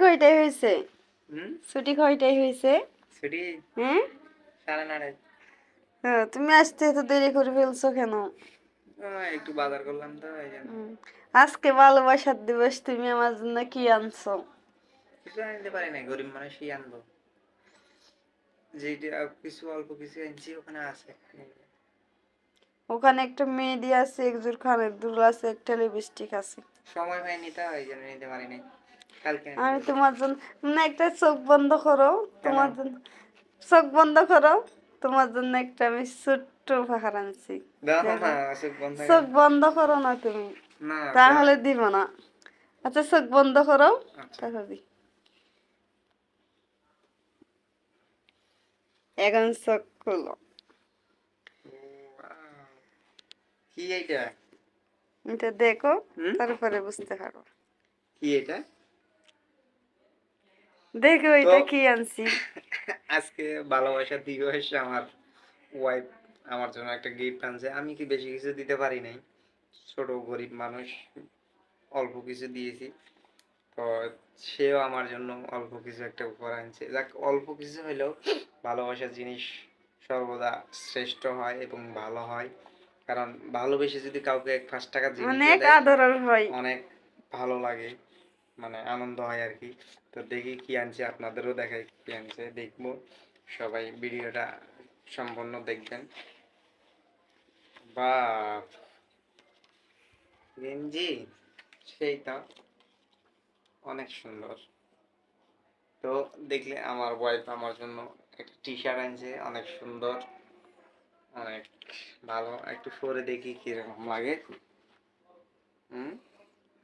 কয়টায় হয়েছে? হুম ছুটি কয়টায় হয়েছে? ছুটি হ্যাঁ, 9:30। তুমি আসতে এত দেরি করে ফেলছো কেন? একটু বাজার করলাম তো এই জন্য। আজকে ভালোবাসার দিবস, তুমি আমার জন্য কি আনছো? কিছু আনতে পারি না, গরিব মানুষই আনবো। যেটা কিছু অল্প কিছু আনছি ওখানে আছে। ওখানে একটা মেহেদি আছে, একজোড় কানের দুল আছে, একটা লিপস্টিক আছে। সময় হয়নি তো এই জন্য নিতে পারি নাই। কালকে এনে আমি দেবো। তোমার জন্য, না, একটা চোখ বন্ধ করো। কেন? তোমার জন্য চোখ বন্ধ করো। তোমার জন্য একটা আমি ছোট্ট উপহার আনছি। দাও দেখো, না, চোখ বন্ধ চোখ কেন? বন্ধ করো না তুমি, না দাও। তাহলে দিব না। আচ্ছা, চোখ বন্ধ করো, আচ্ছা। তারপর দি। এখন চোখ খুলো। Wow! কি এইটা? এটা দেখো, হুম? তারপরে বুঝতে পারো। কি এটা? দেখো তো এটা কি আনছি। আজকে ভালোবাসা দিবস, আমার ওয়াইফ আমার জন্য একটা গিফট আনছে। আমি কি বেশি কিছু দিতে পারি নাই, ছোট গরিব মানুষ, অল্প কিছু দিয়েছি। তো সেও আমার জন্য অল্প কিছু একটা উপহার আনছে। যাক, অল্প কিছু হলেও ভালোবাসার জিনিস সর্বদা শ্রেষ্ঠ হয় এবং ভালো হয়। কারণ ভালোবেসে যদি কাউকে 5 টাকার জিনিসও অনেক দেয়, আদরের হয়। অনেক ভালো লাগে, মানে আনন্দ হয় আর কি। তো দেখি কি আনছে, আপনাদেরও দেখাই কি আনছে, দেখবো। সবাই ভিডিওটা সম্পূর্ণ দেখবেন। বা গেঞ্জি, সেই তো অনেক সুন্দর। তো দেখলে, আমার ওয়াইফ আমার জন্য একটা টি শার্ট আনছে, অনেক সুন্দর, অনেক ভালো। একটু পরে দেখি কিরকম লাগে। হুম,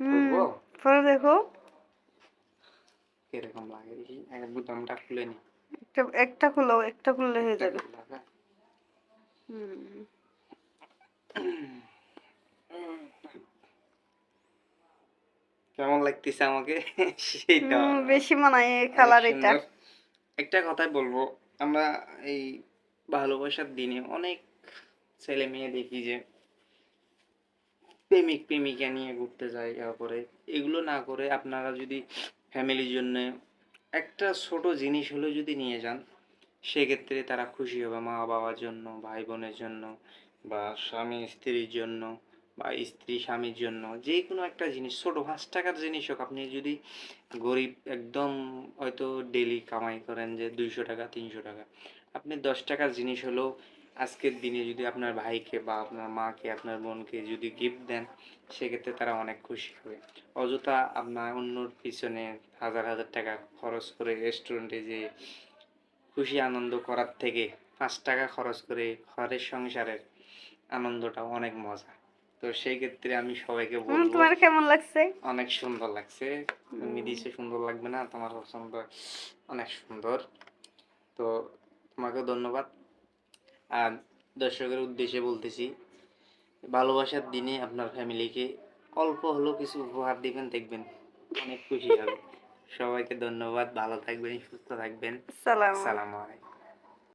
হুম, খুলবো? পরে দেখো। কিরকম লাগে দেখি, আগে বোতামটা খুলে নি। একটা একটা খুলো, একটা খুললে হয়ে একটা যাবে। খুললাম, হ্যাঁ। হুম, কেমন লাগতেছে আমাকে? সেটা বেশি মানায় এই অনেক কালার এটা। সুন্দর। একটা কথাই বলবো, আমরা এই ভালোবাসার দিনে অনেক ছেলে মেয়ে দেখি যে প্রেমিক প্রেমিকা নিয়ে ঘুরতে যায়, তারপরে এগুলো না করে আপনারা যদি ফ্যামিলির জন্য একটা ছোট জিনিস হলেও যদি নিয়ে যান, সেক্ষেত্রে তারা খুশি হবে। মা বাবার জন্য, ভাই বোনের জন্য, বা স্বামী স্ত্রীর জন্য, বা স্ত্রী স্বামীর জন্য, যে কোনো একটা জিনিস, ছোট 5 টাকার জিনিস হোক। আপনি যদি গরিব একদম, হয়তো ডেলি কামাই করেন যে 200 টাকা 300 টাকা, আপনি 10 টাকার জিনিস হলেও আজকের দিনে যদি আপনার ভাইকে বা আপনার মাকে, আপনার বোনকে যদি গিফট দেন, সেক্ষেত্রে তারা অনেক খুশি হবে। অযথা আপনার অন্যর পিছনে হাজার হাজার টাকা খরচ করে রেস্টুরেন্টে যে খুশি আনন্দ করার থেকে 5 টাকা খরচ করে ঘরের সংসারের আনন্দটা অনেক মজা। তো সেই ক্ষেত্রে আমি সবাইকে বলবো, তোমার কেমন লাগছে? অনেক সুন্দর লাগছে। তুমি দিছে, সুন্দর লাগবে না? তোমার পছন্দ, অনেক সুন্দর। তো তোমাকে ধন্যবাদ। আর দর্শকের উদ্দেশ্যে বলতেছি, ভালোবাসার দিনে আপনার ফ্যামিলিকে অল্প হলেও কিছু উপহার দিবেন, দেখবেন অনেক খুশি হবে। সবাইকে ধন্যবাদ, ভালো থাকবেন, সুস্থ থাকবেন। সালাম। আসসালামু আলাইকুম।